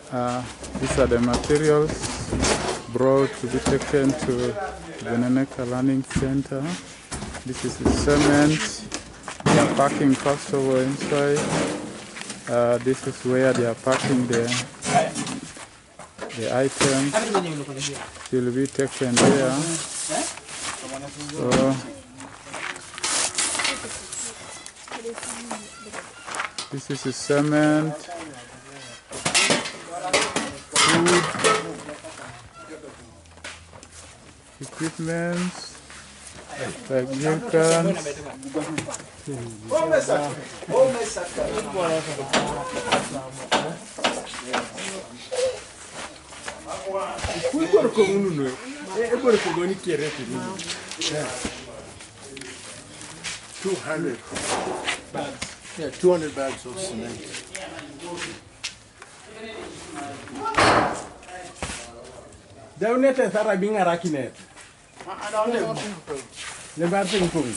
These are the materials brought to be taken to Veneneka Learning Center. This is the cement. They are packing first of all inside. This is where they are packing the items. Will be taken there. So this is the cement, food, equipment, like milk cans. Yeah, 200 bags of cement. Daunete sara binga rakinet. Le barting kung.